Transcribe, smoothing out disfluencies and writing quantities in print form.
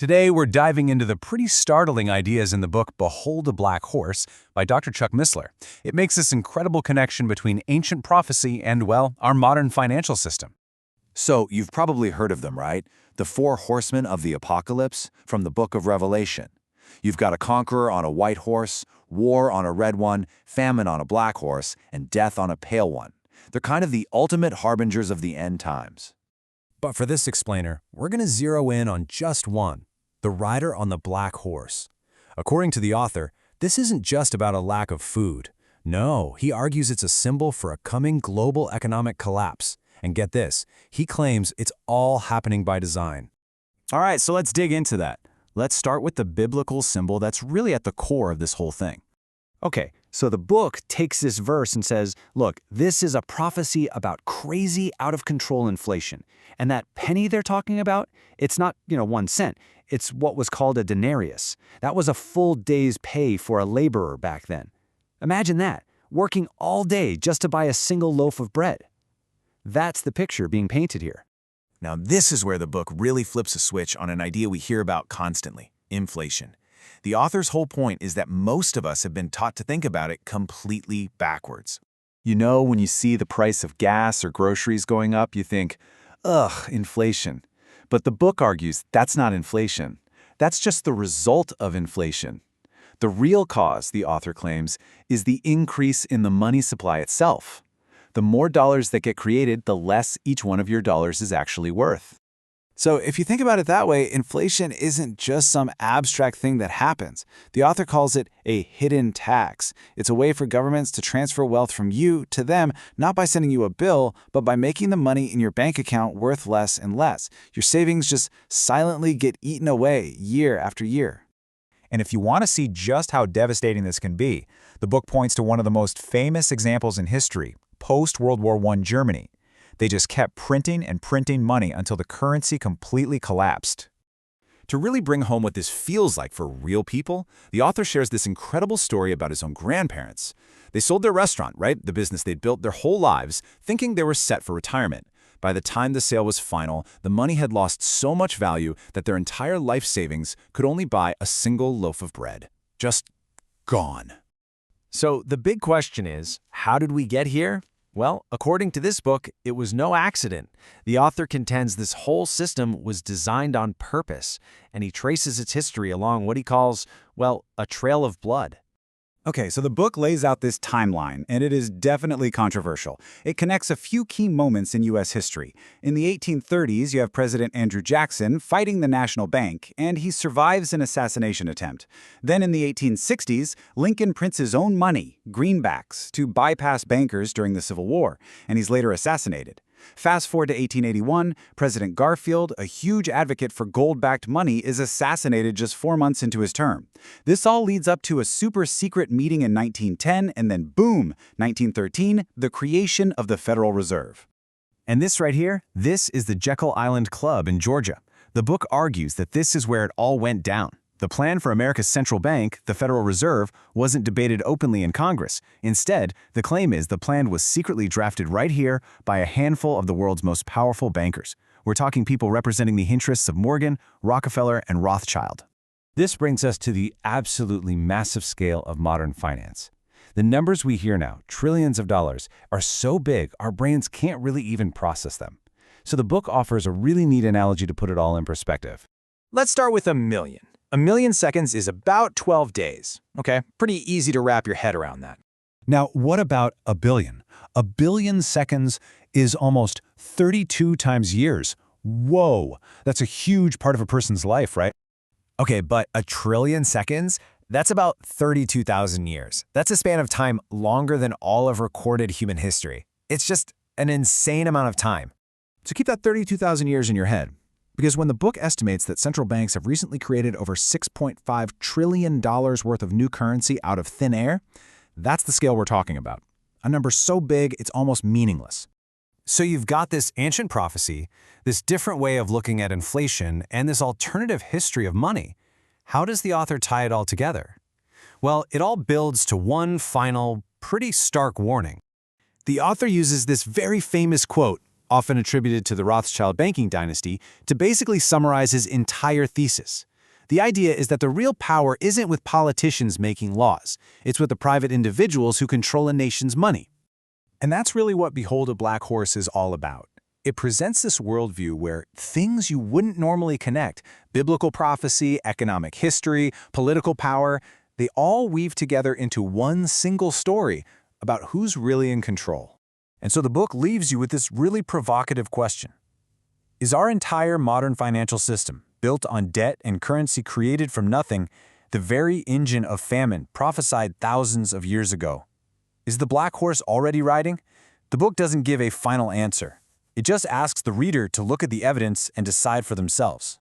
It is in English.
Today, we're diving into the pretty startling ideas in the book Behold a Black Horse by Dr. Chuck Missler. It makes this incredible connection between ancient prophecy and, well, our modern financial system. So, you've probably heard of them, right? The four horsemen of the apocalypse from the book of Revelation. You've got a conqueror on a white horse, war on a red one, famine on a black horse, and death on a pale one. They're kind of the ultimate harbingers of the end times. But for this explainer, we're going to zero in on just one, the rider on the black horse. According to the author, this isn't just about a lack of food. No, he argues it's a symbol for a coming global economic collapse. And get this, he claims it's all happening by design. All right, so let's dig into that. Let's start with the biblical symbol that's really at the core of this whole thing. Okay, so the book takes this verse and says, look, this is a prophecy about crazy, out-of-control inflation. And that penny they're talking about, it's not, 1 cent. It's what was called a denarius. That was a full day's pay for a laborer back then. Imagine that, working all day just to buy a single loaf of bread. That's the picture being painted here. Now, this is where the book really flips a switch on an idea we hear about constantly: inflation. The author's whole point is that most of us have been taught to think about it completely backwards. You know, when you see the price of gas or groceries going up, you think, ugh, inflation. But the book argues that's not inflation. That's just the result of inflation. The real cause, the author claims, is the increase in the money supply itself. The more dollars that get created, the less each one of your dollars is actually worth. So if you think about it that way, inflation isn't just some abstract thing that happens. The author calls it a hidden tax. It's a way for governments to transfer wealth from you to them, not by sending you a bill, but by making the money in your bank account worth less and less. Your savings just silently get eaten away year after year. And if you want to see just how devastating this can be, the book points to one of the most famous examples in history, post-World War I Germany. They just kept printing and printing money until the currency completely collapsed. To really bring home what this feels like for real people, the author shares this incredible story about his own grandparents. They sold their restaurant, right? The business they'd built their whole lives, thinking they were set for retirement. By the time the sale was final, the money had lost so much value that their entire life savings could only buy a single loaf of bread. Just gone. So the big question is, how did we get here? Well, according to this book, it was no accident. The author contends this whole system was designed on purpose, and he traces its history along what he calls, well, a trail of blood. Okay, so the book lays out this timeline, and it is definitely controversial. It connects a few key moments in U.S. history. In the 1830s, you have President Andrew Jackson fighting the National Bank, and he survives an assassination attempt. Then in the 1860s, Lincoln prints his own money, greenbacks, to bypass bankers during the Civil War, and he's later assassinated. Fast forward to 1881, President Garfield, a huge advocate for gold-backed money, is assassinated just 4 months into his term. This all leads up to a super-secret meeting in 1910, and then boom, 1913, the creation of the Federal Reserve. And this right here, this is the Jekyll Island Club in Georgia. The book argues that this is where it all went down. The plan for America's central bank, the Federal Reserve, wasn't debated openly in Congress. Instead, the claim is the plan was secretly drafted right here by a handful of the world's most powerful bankers. We're talking people representing the interests of Morgan, Rockefeller, and Rothschild. This brings us to the absolutely massive scale of modern finance. The numbers we hear now, trillions of dollars, are so big our brains can't really even process them. So the book offers a really neat analogy to put it all in perspective. Let's start with a million. A million seconds is about 12 days. Okay, pretty easy to wrap your head around that. Now, what about a billion? A billion seconds is almost 32 times years. Whoa, that's a huge part of a person's life, right? Okay, but a trillion seconds? That's about 32,000 years. That's a span of time longer than all of recorded human history. It's just an insane amount of time. So keep that 32,000 years in your head. Because when the book estimates that central banks have recently created over $6.5 trillion worth of new currency out of thin air, that's the scale we're talking about. A number so big, it's almost meaningless. So you've got this ancient prophecy, this different way of looking at inflation, and this alternative history of money. How does the author tie it all together? Well, it all builds to one final, pretty stark warning. The author uses this very famous quote, often attributed to the Rothschild banking dynasty, to basically summarize his entire thesis. The idea is that the real power isn't with politicians making laws. It's with the private individuals who control a nation's money. And that's really what Behold a Black Horse is all about. It presents this worldview where things you wouldn't normally connect, biblical prophecy, economic history, political power, they all weave together into one single story about who's really in control. And so the book leaves you with this really provocative question. Is our entire modern financial system, built on debt and currency created from nothing, the very engine of famine prophesied thousands of years ago? Is the black horse already riding? The book doesn't give a final answer. It just asks the reader to look at the evidence and decide for themselves.